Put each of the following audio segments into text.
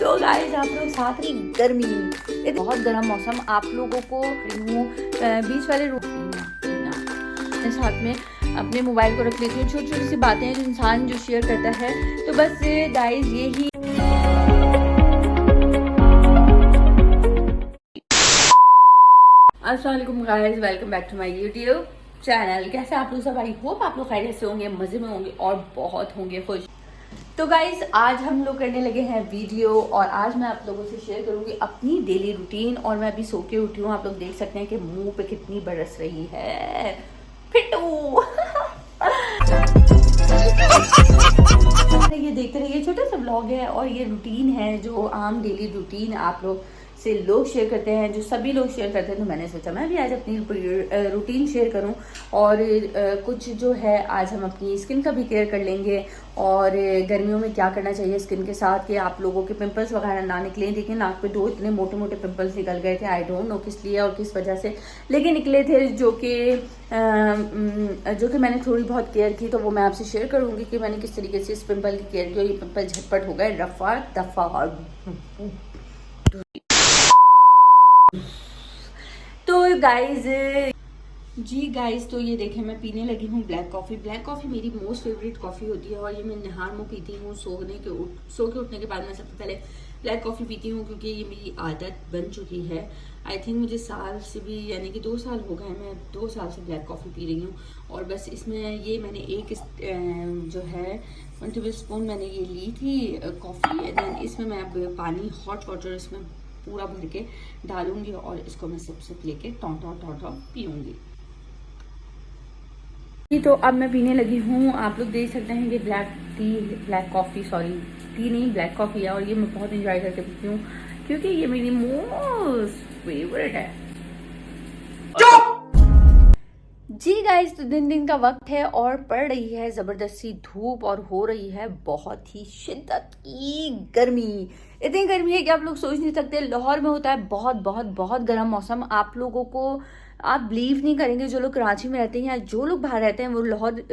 तो गाइस आप लोग साथ ही गर्मी, ये बहुत गर्म मौसम, आप लोगों को बीच वाले साथ में अपने मोबाइल को रख लेती हूँ। छोटी छोटी सी बातें हैं जो इंसान जो शेयर करता है। तो बस गाइस यही अस्सलाम वालेकुम guys, welcome back to my YouTube channel. कैसे आप लोग सब? आई होप आप लोग खैरियत से होंगे, मजे में होंगे और बहुत होंगे खुश। तो गाइस आज हम लोग करने लगे हैं वीडियो और आज मैं आप लोगों से शेयर करूंगी अपनी डेली रूटीन। और मैं अभी सो के उठी हूँ, आप लोग देख सकते हैं कि मुंह पे कितनी बरस रही है फिटू। ये देखते रहिए, छोटा सा व्लॉग है और ये रूटीन है जो आम डेली रूटीन आप लोग से लोग शेयर करते हैं, जो सभी लोग शेयर करते हैं। तो मैंने सोचा मैं भी आज अपनी रूटीन शेयर करूं और कुछ जो है आज हम अपनी स्किन का भी केयर कर लेंगे और गर्मियों में क्या करना चाहिए स्किन के साथ कि आप लोगों के पिंपल्स वगैरह ना निकले। देखिए नाक पे 2 इतने मोटे मोटे पिंपल्स निकल गए थे, आई डोंट नो किस लिए और किस वजह से, लेकिन निकले थे जो कि मैंने थोड़ी बहुत केयर की। तो वो मैं आपसे शेयर करूँगी कि मैंने किस तरीके से इस पिंपल की केयर की और ये पिंपल झटपट हो गए रफा दफा। तो गाइज तो ये देखें मैं पीने लगी हूँ ब्लैक कॉफ़ी। ब्लैक कॉफ़ी मेरी मोस्ट फेवरेट कॉफ़ी होती है और ये मैं नहार मुँह पीती हूँ। सो के उठने के बाद मैं सबसे पहले ब्लैक कॉफ़ी पीती हूँ क्योंकि ये मेरी आदत बन चुकी है। आई थिंक मुझे साल से भी यानी कि 2 साल हो गए, मैं 2 साल से ब्लैक कॉफ़ी पी रही हूँ। और बस इसमें ये मैंने एक जो है 1 टेबल स्पून मैंने ये ली थी कॉफ़ी एंड देन इसमें मैं अब पानी हॉट वाटर इसमें पूरा भर के डालूंगी और इसको मैं सबसे लेके टॉ पीऊंगी। तो अब मैं पीने लगी हूँ, आप लोग देख सकते हैं कि ब्लैक कॉफ़ी टी नहीं ब्लैक कॉफ़ी है और ये मैं बहुत इंजॉय करके पीती हूँ क्योंकि ये मेरी मोस्ट फेवरेट है। जी गाइस तो दिन का वक्त है और पड़ रही है ज़बरदस्ती धूप और हो रही है बहुत ही शिद्दत की गर्मी। इतनी गर्मी है कि आप लोग सोच नहीं सकते। लाहौर में होता है बहुत बहुत बहुत गर्म मौसम। आप लोगों को आप बिलीव नहीं करेंगे, जो लोग कराची में रहते हैं या जो लोग बाहर रहते हैं वो लाहौर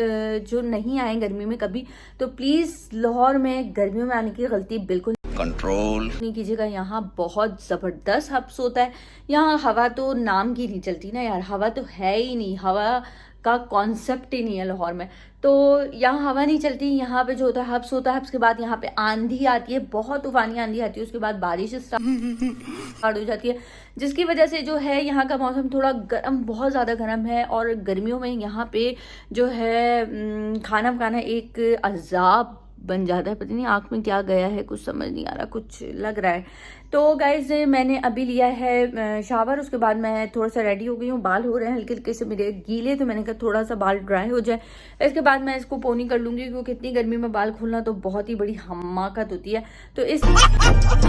जो नहीं आए गर्मी में कभी, तो प्लीज़ लाहौर में गर्मियों में आने की गलती बिल्कुल कंट्रोल नहीं कीजिएगा। यहाँ बहुत ज़बरदस्त हब्स होता है। यहाँ हवा तो नाम की नहीं चलती ना यार, हवा तो है ही नहीं, हवा का कॉन्सेप्ट ही नहीं है लाहौर में। तो यहाँ हवा नहीं चलती, यहाँ पे जो होता है हब्स होता है, हब्स के बाद यहाँ पे आंधी आती है, बहुत तूफानी आंधी आती है, उसके बाद बारिश स्टार्ट हो जाती है, जिसकी वजह से जो है यहाँ का मौसम थोड़ा गर्म, बहुत ज़्यादा गर्म है। और गर्मियों में यहाँ पे जो है खाना पकाना एक अजाब बन जाता है। पता नहीं आँख में क्या गया है, कुछ समझ नहीं आ रहा, कुछ लग रहा है। तो गाइज मैंने अभी लिया है शावर, उसके बाद मैं थोड़ा सा रेडी हो गई हूँ। बाल हो रहे हैं हल्के हल्के से मेरे गीले, तो मैंने कहा थोड़ा सा बाल ड्राई हो जाए, इसके बाद मैं इसको पोनी कर लूँगी क्योंकि इतनी गर्मी में बाल खोलना तो बहुत ही बड़ी हमाकत होती है। तो इस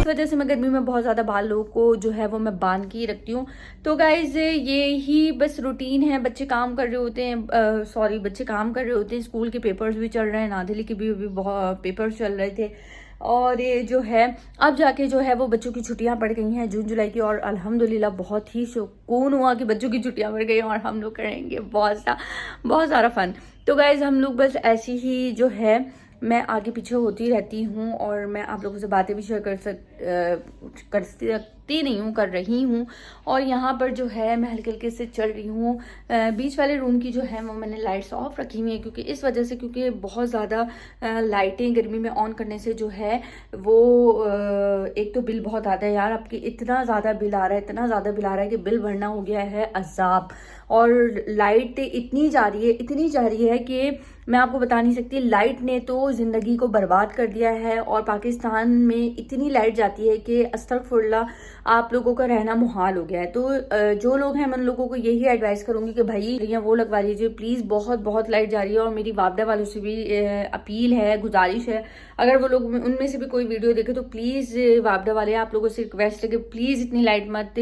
वजह से मैं गर्मी में बहुत ज़्यादा बालों को जो है वो मैं बांध के ही रखती हूँ। तो गाइज ये ही बस रूटीन है। बच्चे काम कर रहे होते हैं, स्कूल के पेपर्स भी चल रहे हैं, नादिली के भी बहुत पेपर्स चल रहे थे और ये जो है अब जाके जो है वो बच्चों की छुट्टियां पड़ गई हैं जून जुलाई की और अल्हम्दुलिल्लाह बहुत ही सुकून हुआ कि बच्चों की छुट्टियां पड़ गई और हम लोग करेंगे बहुत सारा फन। तो गाइज हम लोग बस ऐसी ही जो है मैं आगे पीछे होती रहती हूँ और मैं आप लोगों से बातें भी शेयर कर रही हूँ। और यहाँ पर जो है मैं हल्के हल्के से चल रही हूँ। बीच वाले रूम की जो है वो मैंने लाइट्स ऑफ रखी हुई है क्योंकि इस वजह से, क्योंकि बहुत ज़्यादा लाइटें गर्मी में ऑन करने से जो है वो एक तो बिल बहुत आता है यार, आपकी इतना ज़्यादा बिल आ रहा है कि बिल भरना हो गया है अजाब। और लाइट इतनी जा रही है कि मैं आपको बता नहीं सकती। लाइट ने तो ज़िंदगी को बर्बाद कर दिया है और पाकिस्तान में इतनी लाइट जाती है कि अस्तगफुरुल्लाह आप लोगों का रहना मुहाल हो गया है। तो जो लोग हैं मैं उन लोगों को यही एडवाइस करूंगी कि भाई वो लगवा लीजिए प्लीज़, बहुत लाइट जा रही है। और मेरी वापडा वालों से भी अपील है, गुजारिश है, अगर वो लोग उनमें से भी कोई वीडियो देखे तो प्लीज़ वापडा वाले आप लोगों से रिक्वेस्ट है कि प्लीज़ इतनी लाइट मत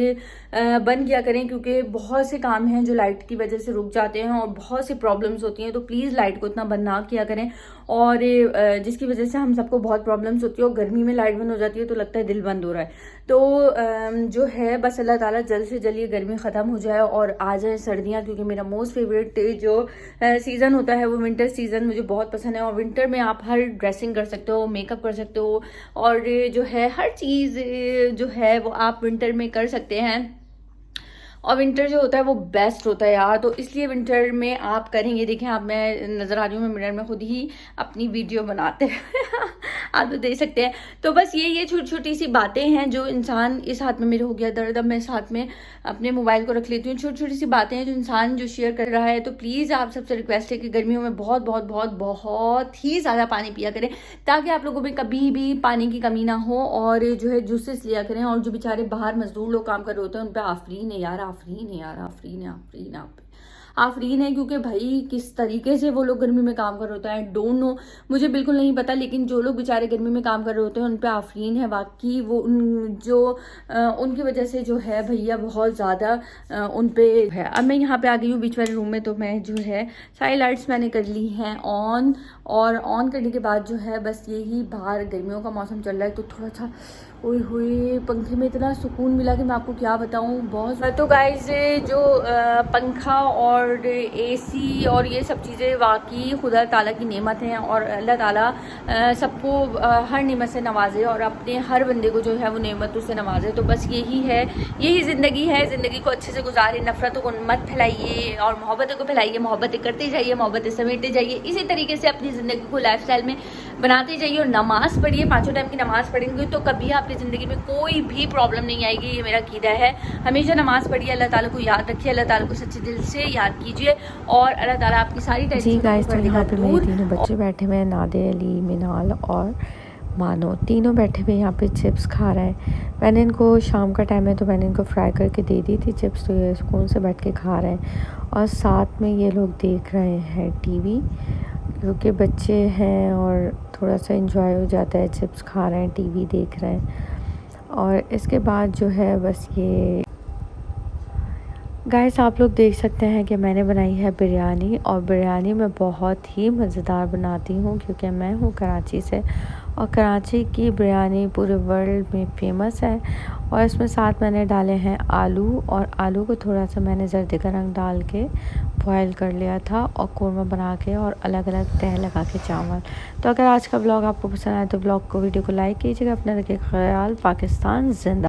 बंद किया करें क्योंकि बहुत से काम हैं जो लाइट की वजह से रुक जाते हैं और बहुत सी प्रॉब्लम्स होती हैं। तो प्लीज़ लाइट को इतना बंद ना किया करें, और जिसकी वजह से हम सबको बहुत प्रॉब्लम्स होती है, और गर्मी में लाइट बंद हो जाती है तो लगता है दिल बंद हो रहा है। तो जो है बस अल्लाह ताला जल्द से जल्द ये गर्मी ख़त्म हो जाए और आ जाए सर्दियाँ, क्योंकि मेरा मोस्ट फेवरेट जो सीज़न होता है वो विंटर सीज़न मुझे बहुत पसंद है। और विंटर में आप हर ड्रेसिंग कर सकते हो, मेकअप कर सकते हो, और जो है हर चीज़ जो है वो आप विंटर में कर सकते हैं। और विंटर जो होता है वो बेस्ट होता है यार, तो इसलिए विंटर में आप करेंगे। देखें आप, मैं नज़र आ रही हूँ, मैं मिरर में खुद ही अपनी वीडियो बनाते हैं आप तो देख सकते हैं। तो बस ये छोटी छोटी सी बातें हैं जो इंसान, इस हाथ में मेरे हो गया दर्द, अब मैं इस हाथ में अपने मोबाइल को रख लेती हूँ। छोटी छोटी सी बातें हैं जो इंसान जो शेयर कर रहा है। तो प्लीज़ आप सबसे रिक्वेस्ट है कि गर्मियों में बहुत बहुत बहुत बहुत ही ज़्यादा पानी पिया करें, ताकि आप लोगों में कभी भी पानी की कमी ना हो। और जो है जूसेस लिया करें। और जो बेचारे बाहर मजदूर लोग काम कर रहे होते हैं उन पर आफरीन है यार, आफरीन है यार, आफरीन है, आफरीन है, आफरीन है। क्योंकि भाई किस तरीके से वो लोग गर्मी में काम कर रहे होते हैं, डोंट नो, मुझे बिल्कुल नहीं पता, लेकिन जो लोग बेचारे गर्मी में काम कर रहे होते हैं उन पे आफरीन है वाकई। वो उनकी वजह से जो है भैया बहुत ज़्यादा उन पे है। अब मैं यहाँ पे आ गई हूँ बीच वाले रूम में, तो मैं जो है सारी लाइट्स मैंने कर ली हैं ऑन, और ऑन करने के बाद जो है बस यही, बाहर गर्मियों का मौसम चल रहा है तो थोड़ा सा ओए होए पंखे में इतना सुकून मिला कि मैं आपको क्या बताऊं, बहुत। तो गाइस जो पंखा और एसी और ये सब चीज़ें वाकई खुदा ताला की नेमत हैं, और अल्लाह ताला सबको हर नेमत से नवाजे और अपने हर बंदे को जो है वो नेमतों से नवाजे। तो बस यही है, यही ज़िंदगी है। ज़िंदगी को अच्छे से गुजारे, नफ़रतों को मत फैलाइए और मोहब्बतों को फैलाइए, मोहब्बतें करते जाइए, मोहब्बतें समेटते जाइए। इसी तरीके से अपनी ज़िंदगी को लाइफस्टाइल में बनाते जाइए, और नमाज़ पढ़िए, 5 टाइम की नमाज़ पढ़ेंगे तो कभी आपकी ज़िंदगी में कोई भी प्रॉब्लम नहीं आएगी। ये मेरा कीदा है, हमेशा नमाज़ पढ़िए, अल्लाह ताला को याद रखिए, अल्लाह ताला को सच्चे दिल से याद कीजिए, और अल्लाह ताला आपकी सारी जी गाइस, तो यहाँ पे मेरे तीनों बच्चे बैठे हुए हैं, नादे, अली, मिनाल और मानो, तीनों बैठे हुए यहाँ पे चिप्स खा रहे हैं। मैंने इनको, शाम का टाइम है तो मैंने इनको फ्राई करके दे दी थी चिप्स, तो ये सुकून से बैठ के खा रहे हैं। और साथ में ये लोग देख रहे हैं टीवी, क्योंकि बच्चे हैं और थोड़ा सा एंजॉय हो जाता है, चिप्स खा रहे हैं, टीवी देख रहे हैं। और इसके बाद जो है बस ये गाइस, आप लोग देख सकते हैं कि मैंने बनाई है बिरयानी, और बिरयानी मैं बहुत ही मज़ेदार बनाती हूँ, क्योंकि मैं हूँ कराची से, और कराची की बिरयानी पूरे वर्ल्ड में फ़ेमस है। और इसमें साथ मैंने डाले हैं आलू, और आलू को थोड़ा सा मैंने जर्दे का रंग डाल के बॉयल कर लिया था, और कौरमा बना के और अलग अलग तह लगा के चावल। तो अगर आज का ब्लॉग आपको पसंद आए तो ब्लॉग को, वीडियो को लाइक कीजिएगा, अपना रखिए ख्याल, पाकिस्तान जिंदा।